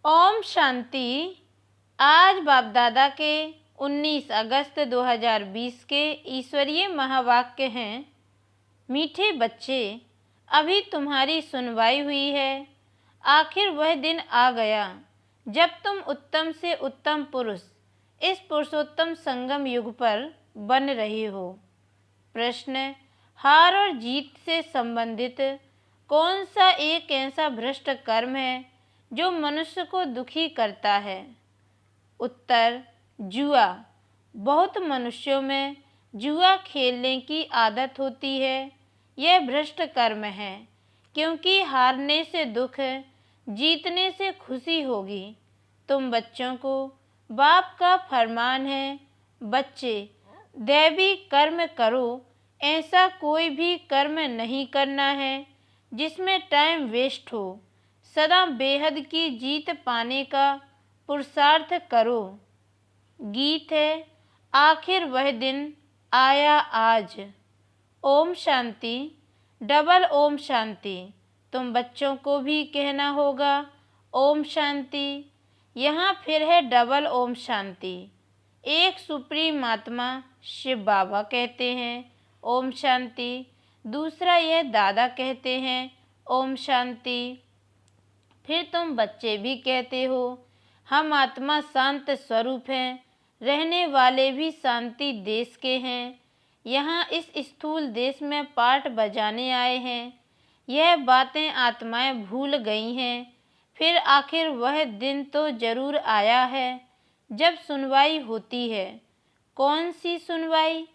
ओम शांति। आज बाप दादा के 19 अगस्त 2020 के ईश्वरीय महावाक्य हैं। मीठे बच्चे, अभी तुम्हारी सुनवाई हुई है। आखिर वह दिन आ गया जब तुम उत्तम से उत्तम पुरुष इस पुरुषोत्तम संगम युग पर बन रहे हो। प्रश्न: हार और जीत से संबंधित कौन सा एक ऐसा भ्रष्ट कर्म है जो मनुष्य को दुखी करता है? उत्तर: जुआ। बहुत मनुष्यों में जुआ खेलने की आदत होती है। यह भ्रष्ट कर्म है, क्योंकि हारने से दुख, जीतने से खुशी होगी। तुम बच्चों को बाप का फरमान है, बच्चे दैवी कर्म करो। ऐसा कोई भी कर्म नहीं करना है जिसमें टाइम वेस्ट हो। सदा बेहद की जीत पाने का पुरुषार्थ करो। गीत है, आखिर वह दिन आया आज। ओम शांति। डबल ओम शांति। तुम बच्चों को भी कहना होगा ओम शांति। यहाँ फिर है डबल ओम शांति। एक सुप्रीम आत्मा शिव बाबा कहते हैं ओम शांति। दूसरा यह दादा कहते हैं ओम शांति। फिर तुम बच्चे भी कहते हो हम आत्मा शांत स्वरूप हैं, रहने वाले भी शांति देश के हैं। यहाँ इस स्थूल देश में पाठ बजाने आए हैं। यह बातें आत्माएं भूल गई हैं। फिर आखिर वह दिन तो जरूर आया है जब सुनवाई होती है। कौन सी सुनवाई?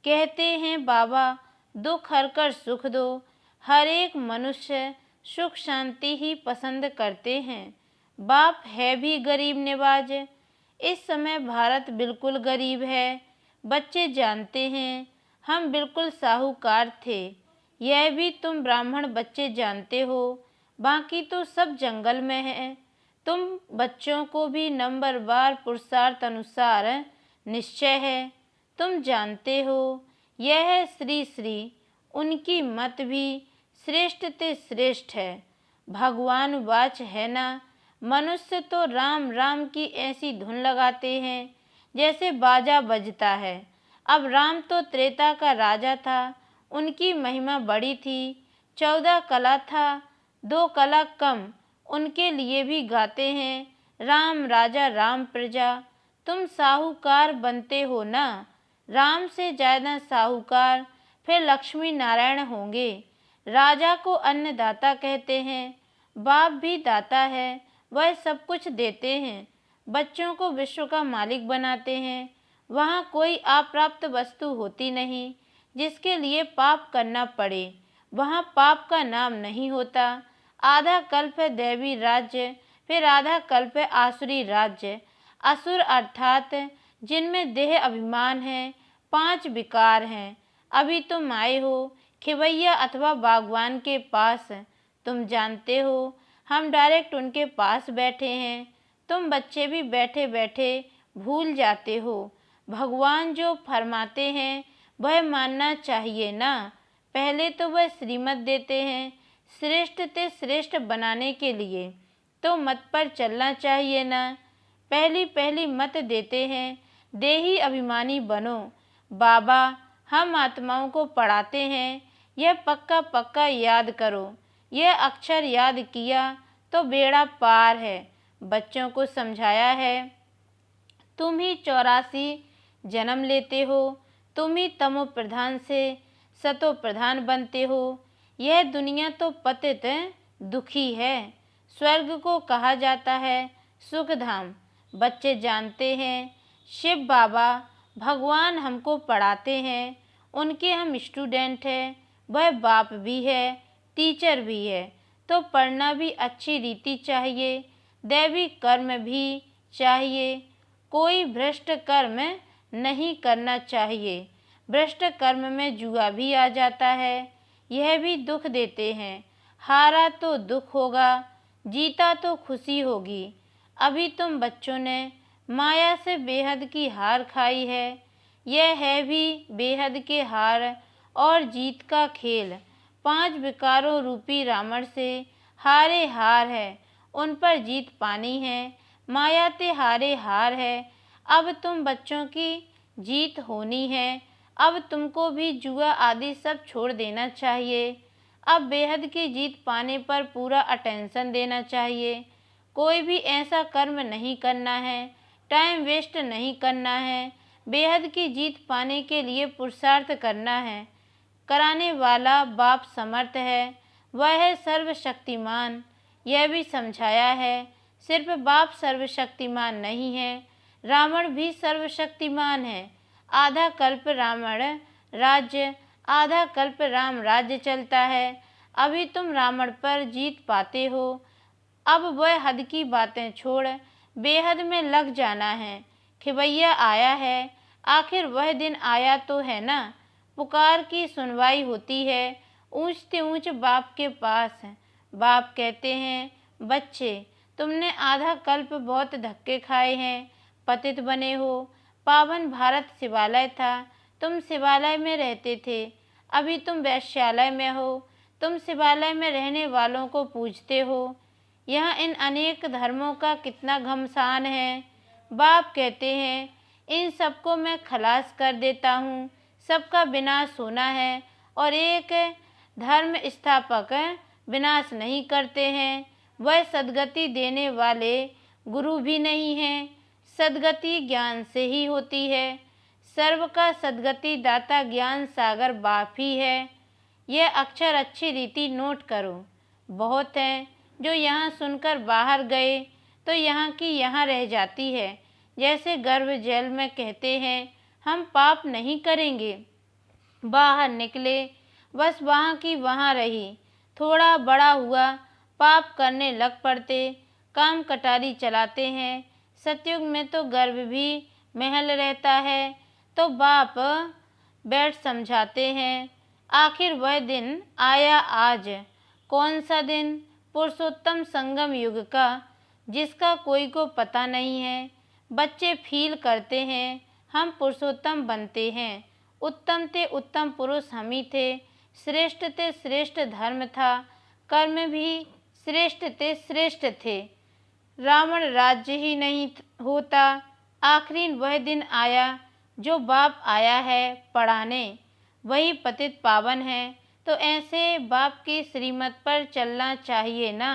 कहते हैं बाबा, दुख हरकर सुख दो। हर एक मनुष्य सुख शांति ही पसंद करते हैं। बाप है भी गरीब नवाज। इस समय भारत बिल्कुल गरीब है। बच्चे जानते हैं हम बिल्कुल साहूकार थे। यह भी तुम ब्राह्मण बच्चे जानते हो। बाकी तो सब जंगल में है। तुम बच्चों को भी नंबरवार पुरुषार्थ अनुसार निश्चय है। तुम जानते हो यह है श्री श्री। उनकी मत भी श्रेष्ठ ते श्रेष्ठ है। भगवान वाच है ना। मनुष्य तो राम राम की ऐसी धुन लगाते हैं जैसे बाजा बजता है। अब राम तो त्रेता का राजा था, उनकी महिमा बड़ी थी। 14 कला था, 2 कला कम। उनके लिए भी गाते हैं राम राजा राम प्रजा। तुम साहूकार बनते हो ना। राम से ज़्यादा साहूकार फिर लक्ष्मी नारायण होंगे। राजा को अन्नदाता कहते हैं। बाप भी दाता है, वह सब कुछ देते हैं। बच्चों को विश्व का मालिक बनाते हैं। वहाँ कोई अप्राप्त वस्तु होती नहीं जिसके लिए पाप करना पड़े। वहाँ पाप का नाम नहीं होता। आधा कल्प है दैवी राज्य, फिर आधा कल्प है आसुरी राज्य। असुर अर्थात जिनमें देह अभिमान है, 5 विकार हैं। अभी तुम आए हो खिवैया अथवा बागवान के पास। तुम जानते हो हम डायरेक्ट उनके पास बैठे हैं। तुम बच्चे भी बैठे बैठे भूल जाते हो। भगवान जो फरमाते हैं वह मानना चाहिए ना। पहले तो वह श्रीमत देते हैं श्रेष्ठ ते श्रेष्ठ बनाने के लिए, तो मत पर चलना चाहिए ना। पहली पहली मत देते हैं देही अभिमानी बनो। बाबा हम आत्माओं को पढ़ाते हैं यह पक्का पक्का याद करो। यह अक्षर याद किया तो बेड़ा पार है। बच्चों को समझाया है तुम ही 84 जन्म लेते हो। तुम ही तमो प्रधान से सतो प्रधान बनते हो। यह दुनिया तो पतित दुखी है। स्वर्ग को कहा जाता है सुख धाम। बच्चे जानते हैं शिव बाबा भगवान हमको पढ़ाते हैं। उनके हम स्टूडेंट हैं। वह बाप भी है, टीचर भी है, तो पढ़ना भी अच्छी रीति चाहिए। दैवी कर्म भी चाहिए। कोई भ्रष्ट कर्म नहीं करना चाहिए। भ्रष्ट कर्म में जुआ भी आ जाता है। यह भी दुख देते हैं। हारा तो दुख होगा, जीता तो खुशी होगी। अभी तुम बच्चों ने माया से बेहद की हार खाई है। यह है भी बेहद के हार और जीत का खेल। 5 विकारों रूपी रावण से हारे हार है। उन पर जीत पानी है। माया ते हारे हार है, अब तुम बच्चों की जीत होनी है। अब तुमको भी जुआ आदि सब छोड़ देना चाहिए। अब बेहद की जीत पाने पर पूरा अटेंशन देना चाहिए। कोई भी ऐसा कर्म नहीं करना है, टाइम वेस्ट नहीं करना है। बेहद की जीत पाने के लिए पुरुषार्थ करना है। कराने वाला बाप समर्थ है, वह है सर्वशक्तिमान। यह भी समझाया है, सिर्फ बाप सर्वशक्तिमान नहीं है, रावण भी सर्वशक्तिमान है। आधा कल्प रावण राज्य, आधा कल्प राम राज्य चलता है। अभी तुम रावण पर जीत पाते हो, अब वह हद की बातें छोड़ बेहद में लग जाना है। खिवैया आया है, आखिर वह दिन आया तो है ना। पुकार की सुनवाई होती है ऊंच से ऊंच बाप के पास। बाप कहते हैं, बच्चे तुमने आधा कल्प बहुत धक्के खाए हैं, पतित बने हो। पावन भारत शिवालय था, तुम शिवालय में रहते थे। अभी तुम वैश्यालय में हो, तुम शिवालय में रहने वालों को पूजते हो। यहाँ इन अनेक धर्मों का कितना घमसान है। बाप कहते हैं, इन सबको मैं खलास कर देता हूँ। सबका विनाश होना है और एक धर्म स्थापक विनाश नहीं करते हैं। वह सद्गति देने वाले गुरु भी नहीं हैं। सद्गति ज्ञान से ही होती है। सर्व का सद्गति दाता ज्ञान सागर बाप ही है। यह अक्षर अच्छी रीति नोट करो। बहुत हैं जो यहाँ सुनकर बाहर गए तो यहाँ की यहाँ रह जाती है। जैसे गर्भ जल में कहते हैं, हम पाप नहीं करेंगे, बाहर निकले, बस वहाँ की वहाँ रही। थोड़ा बड़ा हुआ, पाप करने लग पड़ते, काम कटारी चलाते हैं। सतयुग में तो गर्भ भी महल रहता है, तो बाप बैठ समझाते हैं। आखिर वह दिन आया आज। कौन सा दिन? पुरुषोत्तम संगम युग का, जिसका कोई को पता नहीं है। बच्चे फील करते हैं, हम पुरुषोत्तम बनते हैं। उत्तम ते उत्तम पुरुष हम ही थे। श्रेष्ठ ते श्रेष्ठ धर्म था, कर्म भी श्रेष्ठ ते श्रेष्ठ थे। रावण राज्य ही नहीं होता। आखिरी वह दिन आया जो बाप आया है पढ़ाने, वही पतित पावन है। तो ऐसे बाप की श्रीमत पर चलना चाहिए ना।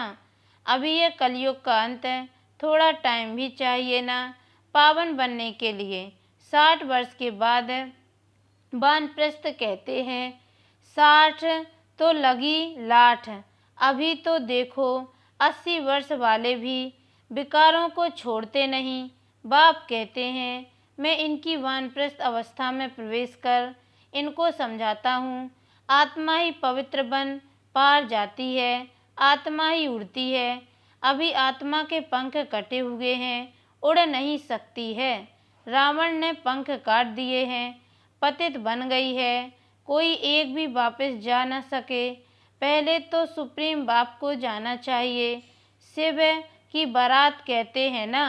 अभी ये कलयुग का अंत है, थोड़ा टाइम भी चाहिए ना पावन बनने के लिए। 60 वर्ष के बाद वानप्रस्थ कहते हैं, 60 तो लगी लाठ। अभी तो देखो 80 वर्ष वाले भी विकारों को छोड़ते नहीं। बाप कहते हैं, मैं इनकी वानप्रस्थ अवस्था में प्रवेश कर इनको समझाता हूँ। आत्मा ही पवित्र बन पार जाती है, आत्मा ही उड़ती है। अभी आत्मा के पंख कटे हुए हैं, उड़ नहीं सकती है। रावण ने पंख काट दिए हैं, पतित बन गई है। कोई एक भी वापस जा न सके। पहले तो सुप्रीम बाप को जाना चाहिए। शिव की बारात कहते हैं ना,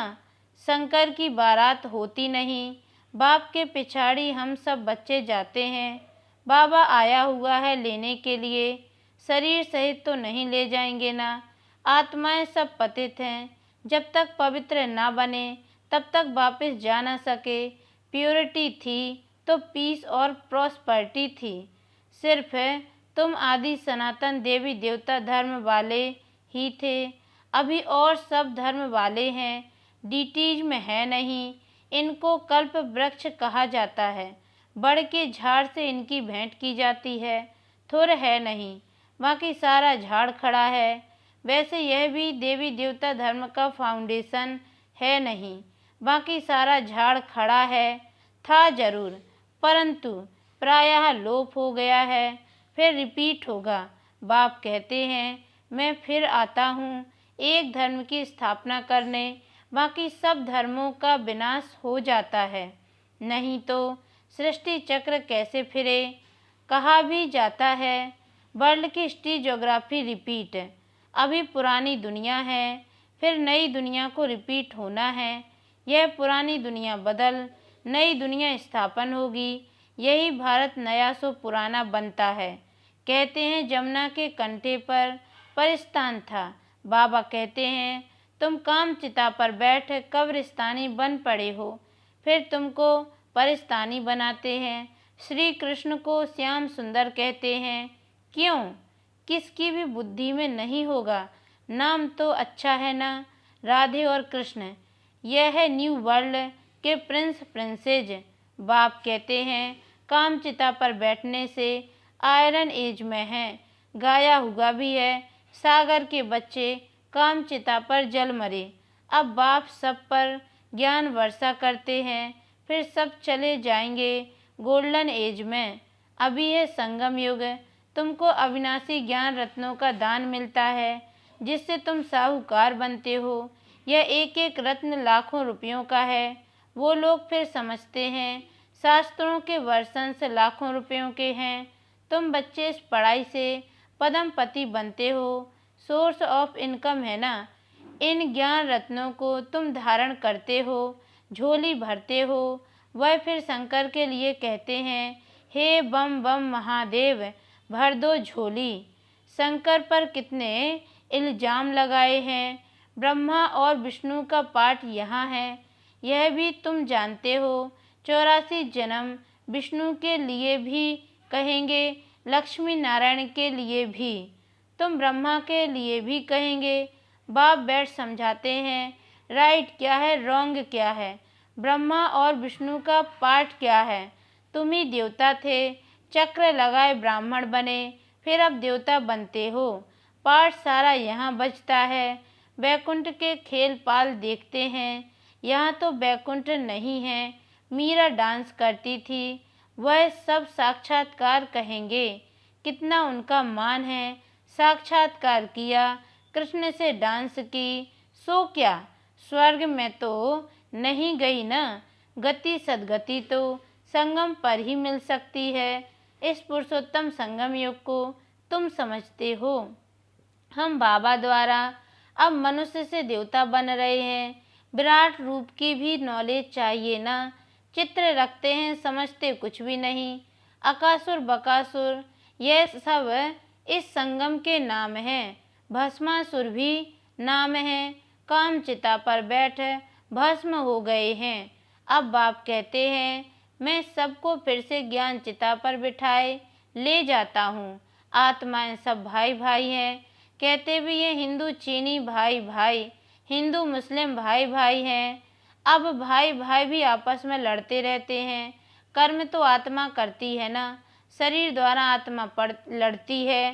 शंकर की बारात होती नहीं। बाप के पिछाड़ी हम सब बच्चे जाते हैं। बाबा आया हुआ है लेने के लिए, शरीर सहित तो नहीं ले जाएंगे ना। आत्माएं सब पतित हैं, जब तक पवित्र ना बने तब तक वापस जा ना सके। प्योरिटी थी तो पीस और प्रॉस्पर्टी थी। सिर्फ तुम आदि सनातन देवी देवता धर्म वाले ही थे, अभी और सब धर्म वाले हैं। डीटीज में है नहीं। इनको कल्प वृक्ष कहा जाता है। बड़ के झाड़ से इनकी भेंट की जाती है। थुर है नहीं, बाकी सारा झाड़ खड़ा है। वैसे यह भी देवी देवता धर्म का फाउंडेशन है नहीं, बाकी सारा झाड़ खड़ा है। था जरूर, परंतु प्रायः लोप हो गया है, फिर रिपीट होगा। बाप कहते हैं, मैं फिर आता हूँ एक धर्म की स्थापना करने, बाकी सब धर्मों का विनाश हो जाता है। नहीं तो सृष्टि चक्र कैसे फिरे। कहा भी जाता है, वर्ल्ड की हिस्ट्री ज्योग्राफी रिपीट। अभी पुरानी दुनिया है, फिर नई दुनिया को रिपीट होना है। यह पुरानी दुनिया बदल नई दुनिया स्थापन होगी। यही भारत नया सो पुराना बनता है। कहते हैं जमुना के कंठे पर परिस्थान था, बाबा कहते हैं, तुम कामचिता पर बैठ कब्रिस्तानी बन पड़े हो, फिर तुमको परिस्तानी बनाते हैं। श्री कृष्ण को श्याम सुंदर कहते हैं। क्यों? किसकी भी बुद्धि में नहीं होगा। नाम तो अच्छा है ना, राधे और कृष्ण। यह है न्यू वर्ल्ड के प्रिंस प्रिंसेज। बाप कहते हैं, कामचिता पर बैठने से आयरन एज में है। गाया हुआ भी है, सागर के बच्चे कामचिता पर जल मरे। अब बाप सब पर ज्ञान वर्षा करते हैं, फिर सब चले जाएंगे गोल्डन एज में। अभी है संगम युग। तुमको अविनाशी ज्ञान रत्नों का दान मिलता है, जिससे तुम साहूकार बनते हो। यह एक एक रत्न लाखों रुपयों का है। वो लोग फिर समझते हैं शास्त्रों के वर्षंस लाखों रुपयों के हैं। तुम बच्चे इस पढ़ाई से पदमपति बनते हो। सोर्स ऑफ इनकम है ना। इन ज्ञान रत्नों को तुम धारण करते हो, झोली भरते हो। वह फिर शंकर के लिए कहते हैं, हे बम बम महादेव, भर दो झोली। शंकर पर कितने इल्जाम लगाए हैं। ब्रह्मा और विष्णु का पाठ यहाँ है, यह भी तुम जानते हो। 84 जन्म विष्णु के लिए भी कहेंगे, लक्ष्मी नारायण के लिए भी, तुम ब्रह्मा के लिए भी कहेंगे। बाप बैठ समझाते हैं, राइट क्या है, रॉन्ग क्या है, ब्रह्मा और विष्णु का पाठ क्या है। तुम ही देवता थे, चक्र लगाए ब्राह्मण बने, फिर अब देवता बनते हो। पाठ सारा यहाँ बजता है। बैकुंठ के खेल पाल देखते हैं, यहाँ तो बैकुंठ नहीं है। मीरा डांस करती थी, वह सब साक्षात्कार कहेंगे। कितना उनका मान है। साक्षात्कार किया, कृष्ण से डांस की, सो क्या स्वर्ग में तो नहीं गई ना। गति सदगति तो संगम पर ही मिल सकती है। इस पुरुषोत्तम संगम युग को तुम समझते हो। हम बाबा द्वारा अब मनुष्य से देवता बन रहे हैं। विराट रूप की भी नॉलेज चाहिए ना। चित्र रखते हैं, समझते कुछ भी नहीं। अकासुर बकासुर यह सब इस संगम के नाम हैं। भस्मासुर भी नाम है। कामचिता पर बैठ भस्म हो गए हैं। अब बाप कहते हैं, मैं सबको फिर से ज्ञान चिता पर बिठाए ले जाता हूँ। आत्माएं सब भाई भाई हैं। कहते भी ये हिंदू चीनी भाई भाई, हिंदू मुस्लिम भाई भाई हैं। अब भाई भाई भी आपस में लड़ते रहते हैं। कर्म तो आत्मा करती है ना, शरीर द्वारा आत्मा पर लड़ती है।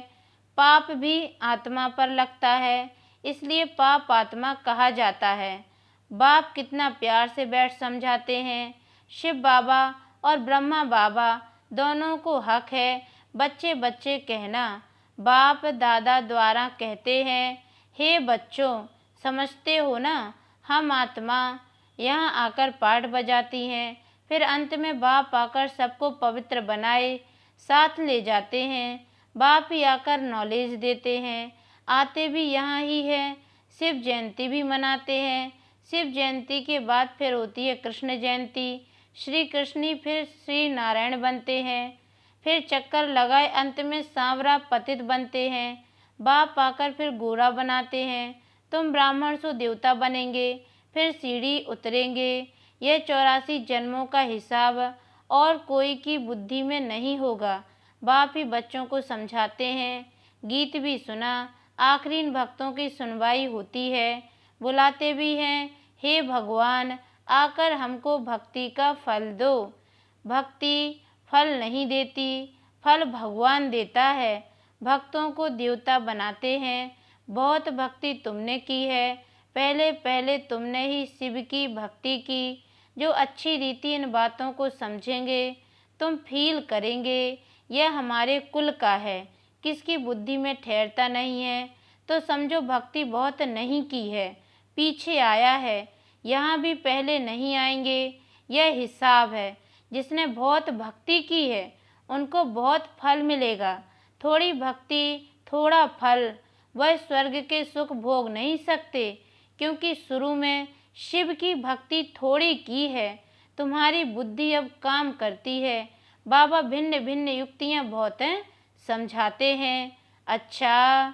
पाप भी आत्मा पर लगता है, इसलिए पाप आत्मा कहा जाता है। बाप कितना प्यार से बैठ समझाते हैं। शिव बाबा और ब्रह्मा बाबा दोनों को हक है बच्चे बच्चे कहना। बाप दादा द्वारा कहते हैं, हे बच्चों, समझते हो ना, हम आत्मा यहाँ आकर पाठ बजाती हैं, फिर अंत में बाप आकर सबको पवित्र बनाए साथ ले जाते हैं। बाप ही आकर नॉलेज देते हैं। आते भी यहाँ ही है। शिव जयंती भी मनाते हैं। शिव जयंती के बाद फिर होती है कृष्ण जयंती। श्री कृष्ण ही फिर श्री नारायण बनते हैं। फिर चक्कर लगाए अंत में सांवरा पतित बनते हैं। बाप आकर फिर गोरा बनाते हैं। तुम ब्राह्मण सो देवता बनेंगे, फिर सीढ़ी उतरेंगे। यह 84 जन्मों का हिसाब और कोई की बुद्धि में नहीं होगा। बाप ही बच्चों को समझाते हैं। गीत भी सुना। आखिरी इन भक्तों की सुनवाई होती है। बुलाते भी हैं, हे भगवान, आकर हमको भक्ति का फल दो। भक्ति फल नहीं देती, फल भगवान देता है। भक्तों को देवता बनाते हैं। बहुत भक्ति तुमने की है। पहले पहले तुमने ही शिव की भक्ति की। जो अच्छी रीति इन बातों को समझेंगे, तुम फील करेंगे यह हमारे कुल का है। किसकी बुद्धि में ठहरता नहीं है तो समझो भक्ति बहुत नहीं की है, पीछे आया है। यहाँ भी पहले नहीं आएंगे। यह हिसाब है। जिसने बहुत भक्ति की है उनको बहुत फल मिलेगा। थोड़ी भक्ति थोड़ा फल, वह स्वर्ग के सुख भोग नहीं सकते, क्योंकि शुरू में शिव की भक्ति थोड़ी की है। तुम्हारी बुद्धि अब काम करती है। बाबा भिन्न भिन्न युक्तियाँ बहुत समझाते हैं। अच्छा,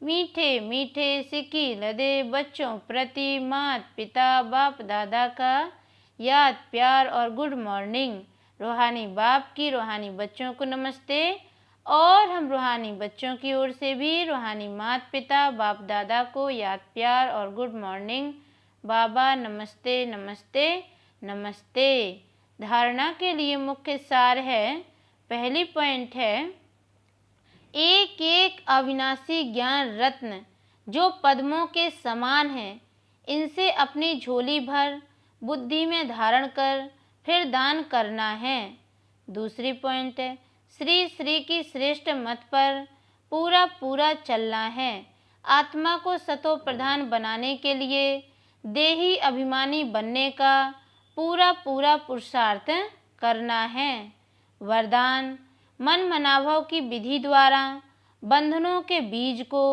मीठे मीठे सिक्की लदे बच्चों प्रति माता पिता बाप दादा का याद प्यार और गुड मॉर्निंग। रूहानी बाप की रूहानी बच्चों को नमस्ते, और हम रूहानी बच्चों की ओर से भी रूहानी माता पिता बाप दादा को याद प्यार और गुड मॉर्निंग। बाबा नमस्ते नमस्ते नमस्ते। धारणा के लिए मुख्य सार है, पहली पॉइंट है, एक एक अविनाशी ज्ञान रत्न जो पद्मों के समान है, इनसे अपनी झोली भर बुद्धि में धारण कर फिर दान करना है। दूसरी पॉइंट है, श्री श्री की श्रेष्ठ मत पर पूरा पूरा चलना है। आत्मा को सतो प्रधान बनाने के लिए देही अभिमानी बनने का पूरा पूरा पुरुषार्थ करना है। वरदान, मन मनाभव की विधि द्वारा बंधनों के बीज को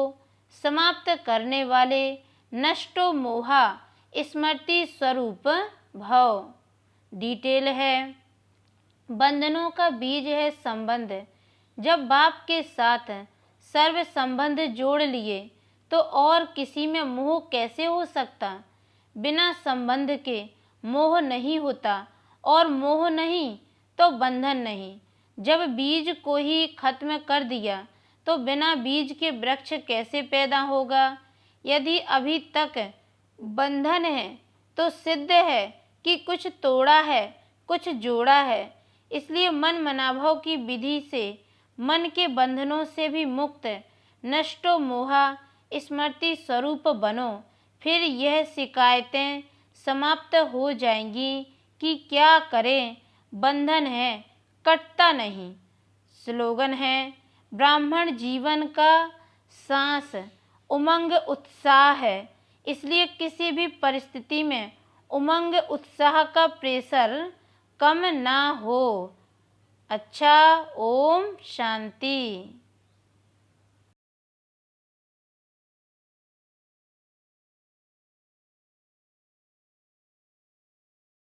समाप्त करने वाले नष्टो मोहा स्मृति स्वरूप भव। डिटेल है, बंधनों का बीज है संबंध। जब बाप के साथ सर्व संबंध जोड़ लिए तो और किसी में मोह कैसे हो सकता। बिना संबंध के मोह नहीं होता, और मोह नहीं तो बंधन नहीं। जब बीज को ही खत्म कर दिया तो बिना बीज के वृक्ष कैसे पैदा होगा। यदि अभी तक बंधन है तो सिद्ध है कि कुछ तोड़ा है कुछ जोड़ा है। इसलिए मन मनाभव की विधि से मन के बंधनों से भी मुक्त नष्टो मोहा स्मृति स्वरूप बनो। फिर यह शिकायतें समाप्त हो जाएंगी कि क्या करें, बंधन है कटता नहीं। स्लोगन है, ब्राह्मण जीवन का सांस उमंग उत्साह है, इसलिए किसी भी परिस्थिति में उमंग उत्साह का प्रेशर कम ना हो। अच्छा, ओम शांति।